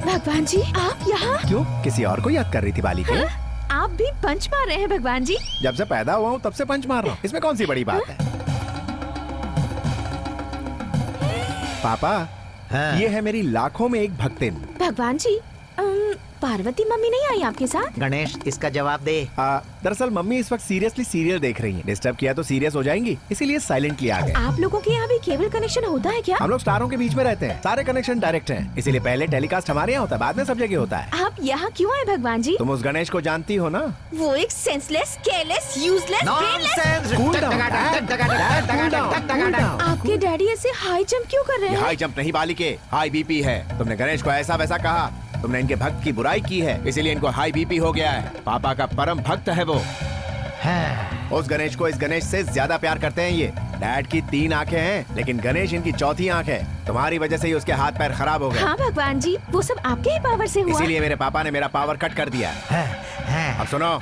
भगवान जी, आप यहाँ? क्यों, किसी और को याद कर रही थी बालिके? आप भी पंच मार रहे हैं भगवान जी? जब से पैदा हुआ हूँ तब से पंच मार रहा हूँ, इसमें कौन सी बड़ी बात है? पापा, ये है मेरी लाखों में एक भक्तिन। भगवान जी, पार्वती मम्मी नहीं आई आपके साथ? गणेश, इसका जवाब दे। दरअसल मम्मी इस वक्त सीरियसली सीरियल देख रही हैं। डिस्टर्ब किया तो सीरियस हो जाएंगी, इसीलिए साइलेंटली आ गए। आप लोगों के यहाँ भी केबल कनेक्शन होता है क्या? हम लोग स्टारों के बीच में रहते हैं, सारे कनेक्शन डायरेक्ट हैं, इसीलिए पहले टेलीकास्ट हमारे यहाँ होता है, बाद में सब जगह होता है। आप यहाँ क्यों आए भगवान जी? तुम उस गणेश को जानती हो ना? वो एक सेंसलेस, केयरलेस, यूजलेस, ब्रेनलेस। आपके डैडी ऐसे हाई जंप क्यों कर रहे हैं? हाई जंप नहीं बालिके, हाई बीपी है। तुमने गणेश को ऐसा वैसा कहा, तुमने इनके भक्त की बुराई की है, इसीलिए इनको हाई बीपी हो गया है। पापा का परम भक्त है वो। उस गणेश को इस गणेश से ज्यादा प्यार करते हैं ये। डैड की 3 आंखें हैं, लेकिन गणेश इनकी 4थी आंख है। तुम्हारी वजह से ही उसके हाथ पैर खराब हो गए। हाँ भगवान जी, वो सब आपके ही पावर से हुआ। इसीलिए मेरे पापा ने मेरा पावर कट कर दिया। अब सुनो,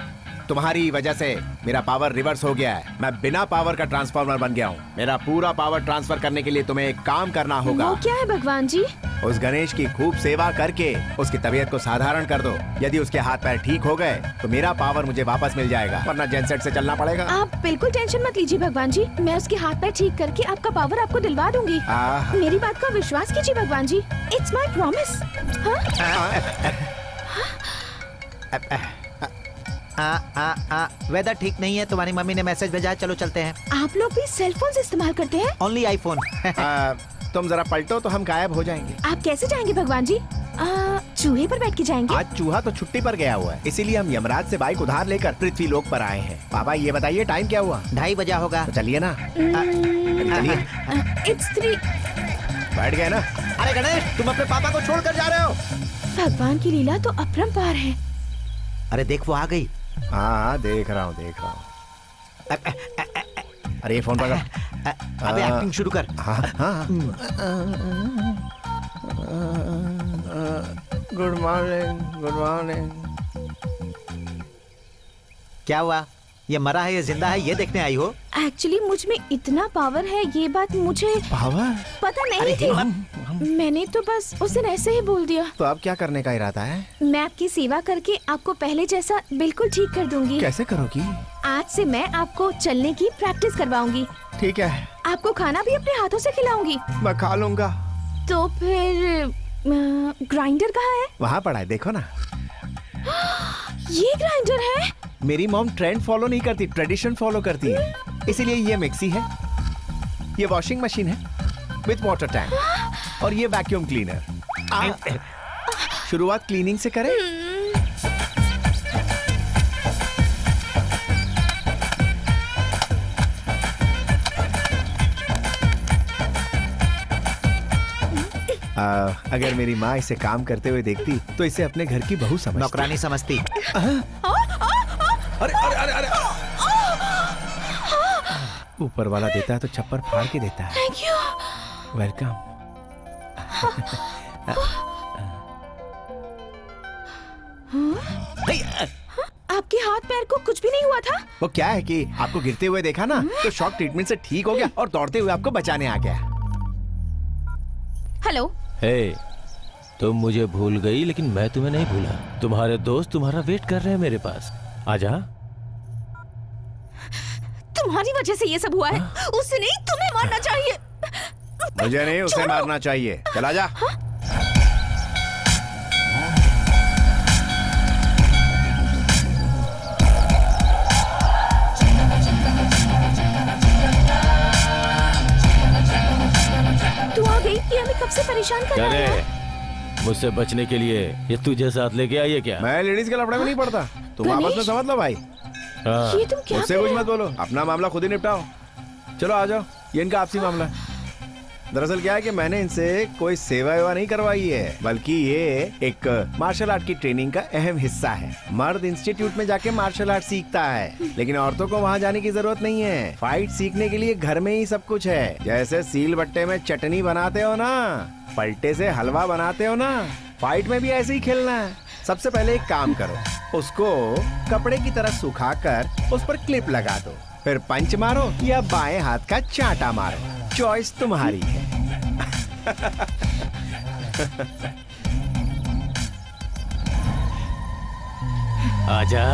तुम्हारी वजह से मेरा पावर रिवर्स हो गया है। मैं बिना पावर का ट्रांसफार्मर बन गया हूँ। मेरा पूरा पावर ट्रांसफर करने के लिए तुम्हें एक काम करना होगा। वो क्या है भगवान जी? उस गणेश की खूब सेवा करके उसकी तबीयत को साधारण कर दो। यदि उसके हाथ पैर ठीक हो गए तो मेरा पावर मुझे वापस मिल जाएगा, वरना जेनसेट से चलना पड़ेगा। आप बिल्कुल टेंशन मत लीजिए भगवान जी, मैं उसके हाथ पैर ठीक करके आपका पावर आपको दिलवा दूंगी। मेरी बात का विश्वास कीजिए भगवान जी, इट्स माई प्रॉमिस। वेदर ठीक नहीं है, तुम्हारी मम्मी ने मैसेज भेजा है, चलो चलते हैं। आप लोग भी सेल फोन इस्तेमाल करते हैं? Only iPhone. तुम जरा पलटो तो हम गायब हो जाएंगे। आप कैसे जाएंगे भगवान जी? चूहे पर बैठ के जाएंगे? आज चूहा तो छुट्टी पर गया हुआ है, इसीलिए हम यमराज से बाइक उधार लेकर पृथ्वी लोक पर आए हैं। पापा ये बताइए टाइम क्या हुआ? 2:30 बजा होगा। तो चलिए ना। चलिए। It's 3। बैठ गए ना? अरे गणेश, तुम अपने पापा को छोड़कर जा रहे हो? भगवान की लीला तो अपरंपार है। अरे देख, वो आ गई। हाँ, देख रहा हूँ। अरे ये फोन पकड़। अबे एक्टिंग शुरू कर। Good morning, good morning. क्या हुआ? ये मरा है, ये जिंदा है, ये देखने आई हो? एक्चुअली मुझ में इतना पावर है, ये बात मुझे पावर पता नहीं थी। मैंने तो बस उस दिन ऐसे ही बोल दिया। तो अब क्या करने का इरादा है? मैं आपकी सेवा करके आपको पहले जैसा बिल्कुल ठीक कर दूंगी। कैसे करोगी? आज से मैं आपको चलने की प्रैक्टिस करवाऊंगी। ठीक है। आपको खाना भी अपने हाथों से खिलाऊंगी। मैं खा लूंगा। तो फिर ग्राइंडर कहाँ है? वहाँ पड़ा है, देखो ना। ये ग्राइंडर है? मेरी मॉम ट्रेंड फॉलो नहीं करती, ट्रेडिशन फॉलो करती है, इसीलिए ये मिक्सी है, ये वॉशिंग मशीन है विथ वाटर टैंक, और ये वैक्यूम क्लीनर। शुरुआत क्लीनिंग से करें। अगर मेरी माँ इसे काम करते हुए देखती तो इसे अपने घर की बहू समझती। नौकरानी समझती। अरे अरे अरे अरे, ऊपर वाला देता है तो छप्पर फाड़ के देता है। Thank you. वेलकम। आपके हाथ पैर को कुछ भी नहीं हुआ था? वो क्या है कि आपको गिरते हुए देखा ना, तो शॉक ट्रीटमेंट से ठीक हो गया और दौड़ते हुए आपको बचाने आ गया। हेलो। हे, तुम मुझे भूल गई, लेकिन मैं तुम्हें नहीं भूला। तुम्हारे दोस्त तुम्हारा वेट कर रहे हैं मेरे पास। आजा। तुम्हारी वजह से ये सब हुआ है। उसे नहीं, तुम्हें मारना चाहिए। मुझे नहीं, उसे मारना चाहिए। चला जा। तू आ गई, ये हमें कब से परेशान कर रहा है? मुझसे बचने के लिए ये तुझे साथ लेके आई है क्या? मैं लेडीज के लफड़े में नहीं पड़ता, तुम आपस में समझ लो भाई। ये तुम क्या मुझसे कुछ मत बोलो, अपना मामला खुद ही निपटाओ। चलो आ जाओ, ये इनका आपसी मामला है। दरअसल क्या है कि मैंने इनसे कोई सेवा वेवा नहीं करवाई है, बल्कि ये एक मार्शल आर्ट की ट्रेनिंग का अहम हिस्सा है। मर्द इंस्टीट्यूट में जाके मार्शल आर्ट सीखता है, लेकिन औरतों को वहाँ जाने की जरूरत नहीं है। फाइट सीखने के लिए घर में ही सब कुछ है। जैसे सील बट्टे में चटनी बनाते हो ना, पलटे से हलवा बनाते हो ना, फाइट में भी ऐसे ही खेलना है। सबसे पहले एक काम करो, उसको कपड़े की तरह सुखाकर उस पर क्लिप लगा दो, फिर पंच मारो या बाएं हाथ का चांटा मारो, चॉइस तुम्हारी है। आजा।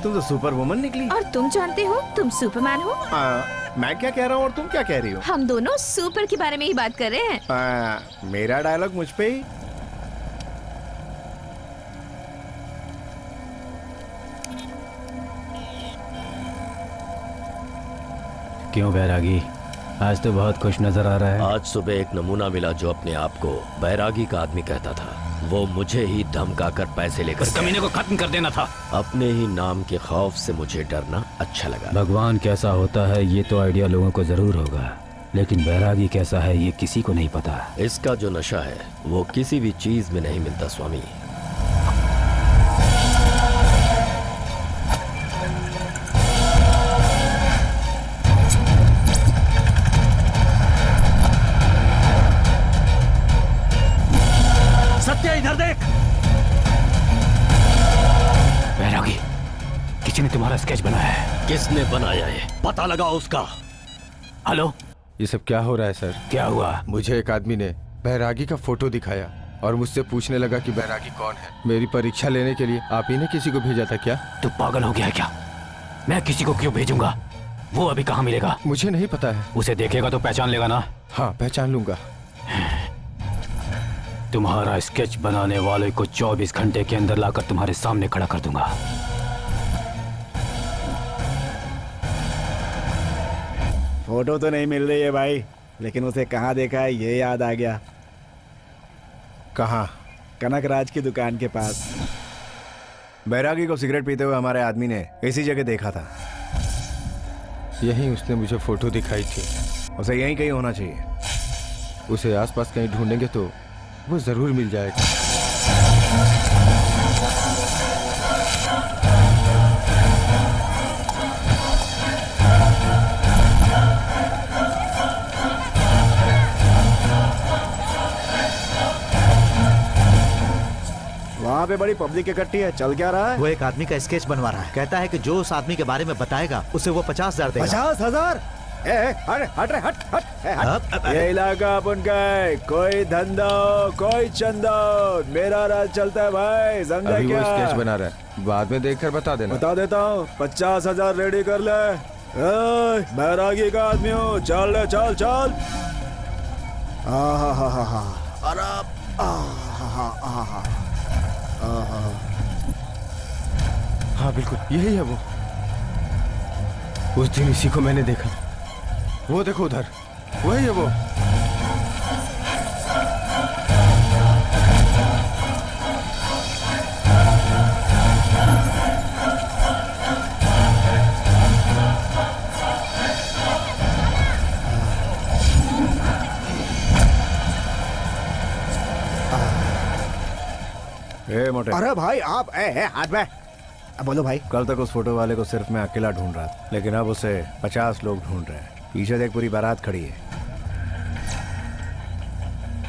तुम तो सुपर वुमन निकली। और तुम जानते हो तुम सुपरमैन हो। मैं क्या कह रहा हूँ और तुम क्या कह रही हो? हम दोनों सुपर के बारे में ही बात कर रहे हैं। मेरा डायलॉग मुझ पे ही। क्यों बैरागी, आज तो बहुत खुश नजर आ रहा है। आज सुबह एक नमूना मिला जो अपने आप को बैरागी का आदमी कहता था। वो मुझे ही धमकाकर पैसे लेकर उस कमीने को खत्म कर देना था। अपने ही नाम के खौफ से मुझे डरना अच्छा लगा। भगवान कैसा होता है ये तो आइडिया लोगों को जरूर होगा, लेकिन बैरागी कैसा है ये किसी को नहीं पता। इसका जो नशा है वो किसी भी चीज में नहीं मिलता स्वामी। इधर देख। बैरागी, किसी ने तुम्हारा स्केच बनाया है। किसने बनाया है पता लगाओ उसका। हेलो, ये सब क्या हो रहा है सर? क्या हुआ? मुझे एक आदमी ने बैरागी का फोटो दिखाया और मुझसे पूछने लगा कि बैरागी कौन है। मेरी परीक्षा लेने के लिए आप ही ने किसी को भेजा था क्या? तू पागल हो गया है क्या? मैं किसी को क्यों भेजूंगा? वो अभी कहाँ मिलेगा? मुझे नहीं पता है। उसे देखेगा तो पहचान लेगा ना? हाँ, पहचान लूंगा। तुम्हारा स्केच बनाने वाले को 24 घंटे के अंदर लाकर तुम्हारे सामने खड़ा कर दूंगा। फोटो तो नहीं मिल रही है भाई, लेकिन उसे कहाँ देखा है ये याद आ गया। कहाँ? कनकराज की दुकान के पास। बैरागी को सिगरेट पीते हुए हमारे आदमी ने इसी जगह देखा था। यहीं उसने मुझे फोटो दिखाई थी। उसे यहीं कहीं होना चाहिए। उसे आसपास कहीं ढूंढेंगे तो वो जरूर मिल जाएगा। वहाँ पे बड़ी पब्लिक इकट्ठी है, चल क्या रहा है? वो एक आदमी का स्केच बनवा रहा है। कहता है कि जो उस आदमी के बारे में बताएगा उसे वो 50,000 देगा। 50,000? हट। ये इलाका अपन का है, कोई धंधा कोई चंदा, मेरा राज चलता है भाई, समझा अभी क्या? वो स्केच बना रहा है, बाद में देखकर बता देना। बता देता हूँ, 50,000 रेडी कर ले। बैरागी का आदमी हूँ, चल ले, चल चल। हाँ बिल्कुल, यही है वो। उस दिन इसी को मैंने देखा। वो देखो उधर, वही है वो। मोटे। अरे भाई आप हाथ में। अब बोलो भाई। कल तक उस फोटो वाले को सिर्फ मैं अकेला ढूंढ रहा था, लेकिन अब उसे 50 लोग ढूंढ रहे हैं। पीछे देख, पूरी बारात खड़ी है।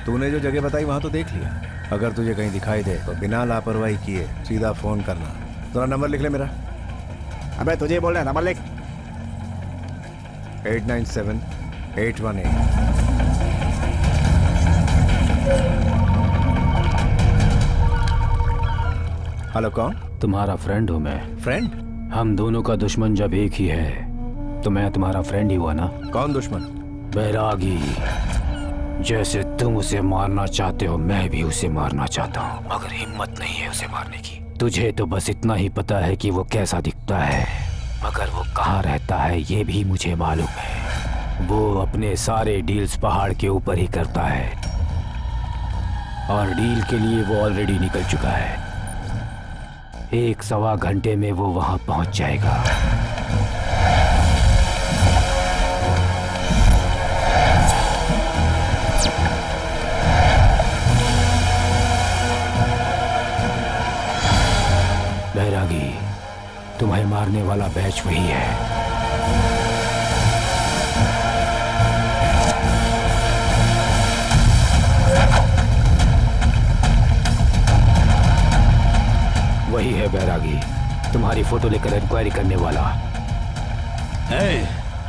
तूने जो जगह बताई वहां तो देख लिया। अगर तुझे कहीं दिखाई दे तो बिना लापरवाही किए सीधा फोन करना। थोड़ा नंबर लिख ले मेरा। अबे तुझे बोल रहे नंबर लिख। 897-818। हेलो, कौन? तुम्हारा फ्रेंड हूँ मैं। फ्रेंड? हम दोनों का दुश्मन जब एक ही है तो मैं तुम्हारा फ्रेंड ही हुआ ना। कौन दुश्मन? बैरागी। जैसे तुम उसे मारना चाहते हो मैं भी उसे मारना चाहता हूँ, मगर हिम्मत नहीं है उसे मारने की। तुझे तो बस इतना ही पता है कि वो कैसा दिखता है, मगर वो कहाँ रहता है ये भी मुझे मालूम है। वो अपने सारे डील्स पहाड़ के ऊपर ही करता है और डील के लिए वो ऑलरेडी निकल चुका है। 1 सवा घंटे में वो वहां पहुंच जाएगा। बैरागी, तुम्हें मारने वाला बैच वही है। वही है बैरागी, तुम्हारी फोटो लेकर इंक्वायरी करने वाला।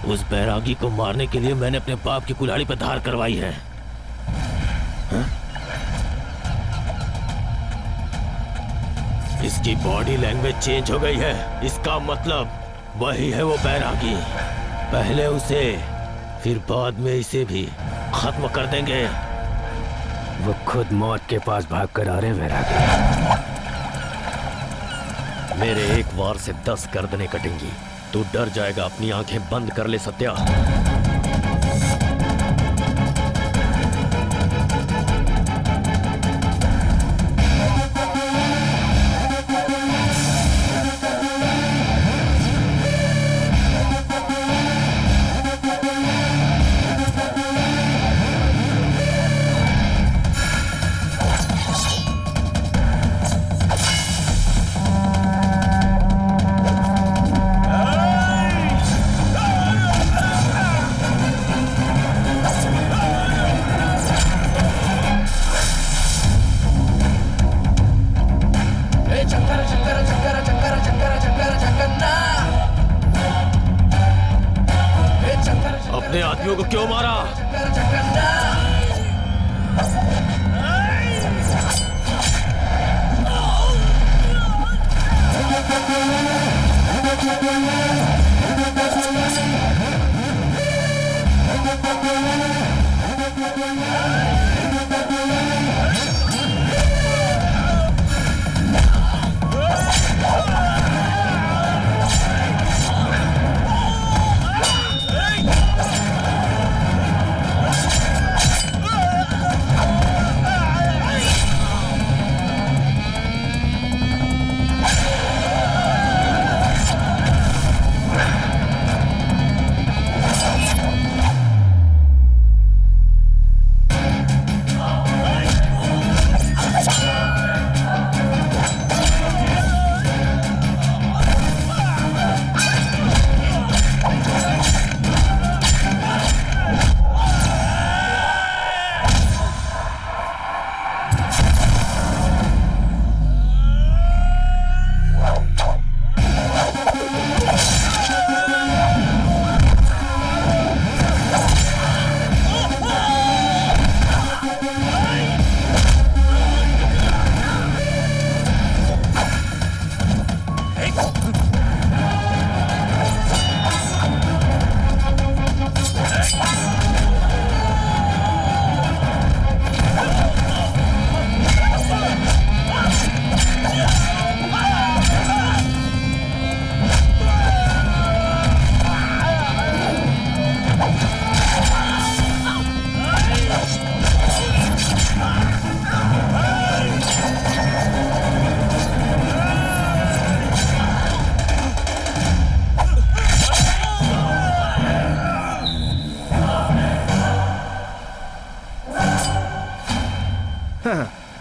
उस बैरागी को मारने के लिए मैंने अपने बाप की कुल्हाड़ी पर धार करवाई है। हा? इसकी बॉडी लैंग्वेज चेंज हो गई है। इसका मतलब वही है वो बैरागी। पहले उसे, फिर बाद में इसे भी खत्म कर देंगे। वो खुद मौत के पास भागकर आ रहे बैरागी। मेरे एक वार से 10 गर्दनें कटेंगी। तू डर जाएगा। अपनी आंखें बंद कर ले सत्या। अपने आदमियों को क्यों मारा?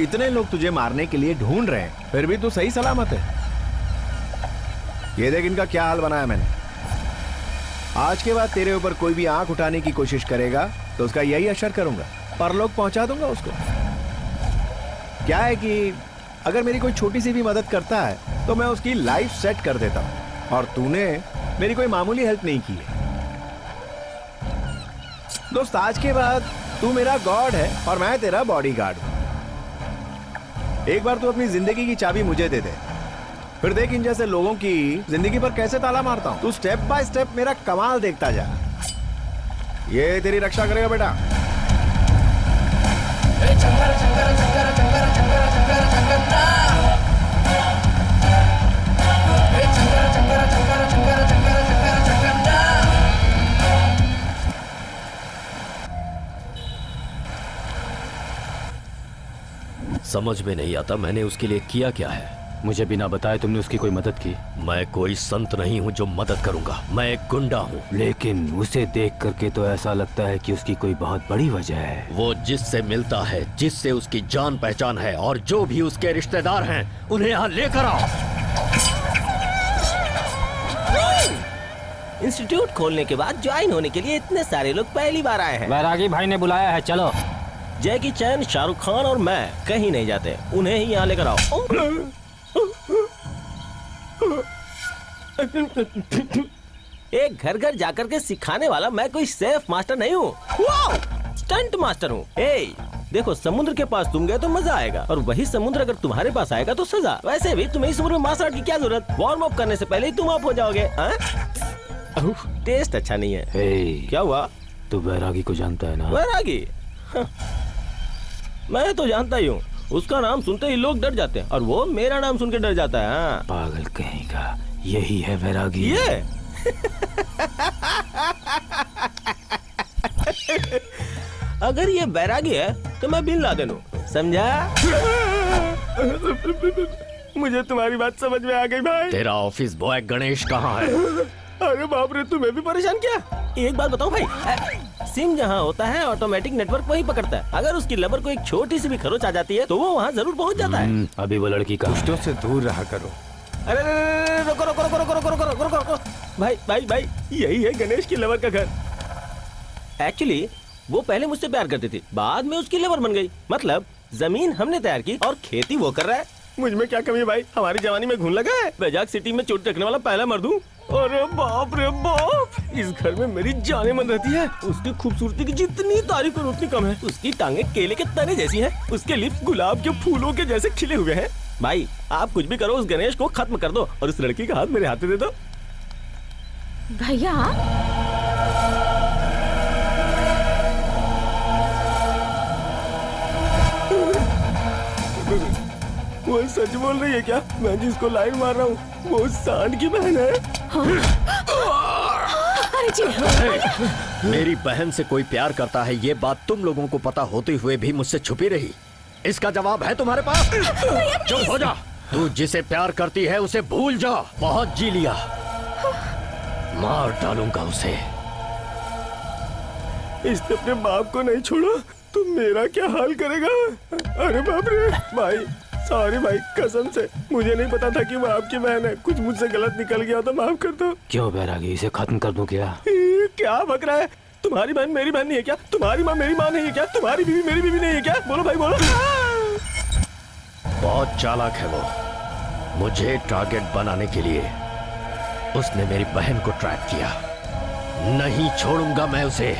इतने लोग तुझे मारने के लिए ढूंढ रहे हैं, फिर भी तू सही सलामत है। ये देख इनका क्या हाल बनाया मैंने। आज के बाद तेरे ऊपर कोई भी आंख उठाने की कोशिश करेगा तो उसका यही असर करूंगा, परलोक पहुंचा दूंगा उसको। क्या है कि अगर मेरी कोई छोटी सी भी मदद करता है तो मैं उसकी लाइफ सेट कर देता हूं, और तूने मेरी कोई मामूली हेल्प नहीं की है। दोस्त, आज के बाद तू मेरा गॉड है और मैं तेरा बॉडीगार्ड हूं। एक बार तू अपनी जिंदगी की चाबी मुझे दे दे, फिर देख इन जैसे लोगों की जिंदगी पर कैसे ताला मारता हूं। तू स्टेप बाय स्टेप मेरा कमाल देखता जा। ये तेरी रक्षा करेगा बेटा। समझ में नहीं आता मैंने उसके लिए किया क्या है। मुझे बिना बताए तुमने उसकी कोई मदद की? मैं कोई संत नहीं हूँ जो मदद करूंगा, मैं एक गुंडा हूँ। लेकिन उसे देख करके तो ऐसा लगता है कि उसकी कोई बहुत बड़ी वजह है। वो जिससे मिलता है, जिससे उसकी जान पहचान है और जो भी उसके रिश्तेदार हैं, उन्हें यहाँ लेकर आओ। इंस्टीट्यूट खोलने के बाद ज्वाइन होने के लिए इतने सारे लोग पहली बार आए हैं। बैरागी भाई ने बुलाया है, चलो। जैकी चैन, शाहरुख खान और मैं कहीं नहीं जाते, उन्हें ही यहाँ लेकर आओ। एक घर घर जाकर के सिखाने वाला मैं कोई सेफ मास्टर नहीं हूँ, स्टंट मास्टर हूँ। देखो, समुद्र के पास तुम गए तो मजा आएगा, और वही समुद्र अगर तुम्हारे पास आएगा तो सजा। वैसे भी तुम्हें इस उम्र में मार्शल आर्ट की क्या जरूरत? वार्म अप करने से पहले ही तुम अप हो जाओगे। टेस्ट अच्छा नहीं है। क्या हुआ? तू बैरागी को जानता है ना? बैरागी? मैं तो जानता ही हूँ। उसका नाम सुनते ही लोग डर जाते हैं, और वो मेरा नाम सुन के डर जाता है। हाँ। पागल कहेगा, यही है बैरागी। ये अगर ये बैरागी है तो मैं बिन लादेन हूँ, समझा? मुझे तुम्हारी बात समझ में आ गई भाई। तेरा ऑफिस बॉय गणेश कहाँ है? अरे बाप रे, तुम्हें भी परेशान किया। एक बात बताओ भाई, सिम जहाँ होता है ऑटोमेटिक नेटवर्क वही पकड़ता है। अगर उसकी लबर को एक छोटी सी भी खरोच आ जाती है तो वो वहाँ जरूर पहुँच जाता है। अभी वो लड़की का दुष्टों से दूर रहा करो। अरे रुको रुको रुको रुको रुको रुको रुको रुको। भाई भाई भाई, यही है गणेश की लवर का घर। एक्चुअली वो पहले मुझसे प्यार करती थी, बाद में उसकी लवर बन गई। मतलब जमीन हमने तैयार की और खेती वो कर रहा है। मुझ में क्या कमी है भाई? हमारी जवानी में घुन लगा है। वैजाग सिटी में चोट रखने वाला पहला मर्द हूँ। अरे बाप रे बाप, इस घर में मेरी जाने मन रहती है। उसकी खूबसूरती की जितनी तारीफ करो उतनी कम है। उसकी टांगे केले के तने जैसी हैं, उसके लिप्स गुलाब के फूलों के जैसे खिले हुए हैं। भाई आप कुछ भी करो, उस गणेश को खत्म कर दो और उस लड़की का हाथ मेरे हाथ में दे दो। भैया, वो सच बोल रही है क्या? मैं जिसको लाइन मार रहा हूँ वो सांड की बहन है। अरे जी, मेरी बहन से कोई प्यार करता है, ये बात तुम लोगों को पता होते हुए भी मुझसे छुपी रही। इसका जवाब है तुम्हारे पास? चुप हो जा। तू जिसे प्यार करती है उसे भूल जा। बहुत जी लिया, मार डालूंगा उसे। इसने अपने बाप को नहीं छोड़ा तो मेरा क्या हाल करेगा? अरे बाप रे भाई, सॉरी भाई, कसम से मुझे नहीं पता था कि वो आपकी बहन है। कुछ मुझसे गलत निकल गया तो माफ कर दो। क्यों बैरागी, इसे खत्म कर दूं क्या? क्या बक रहा है? तुम्हारी बहन मेरी बहन नहीं है क्या? तुम्हारी माँ मेरी माँ नहीं है क्या? तुम्हारी बीवी मेरी बीवी नहीं है क्या? बोलो भाई बोलो। बहुत चालाक है वो। मुझे टारगेट बनाने के लिए उसने मेरी बहन को ट्रैप किया। नहीं छोड़ूंगा मैं उसे।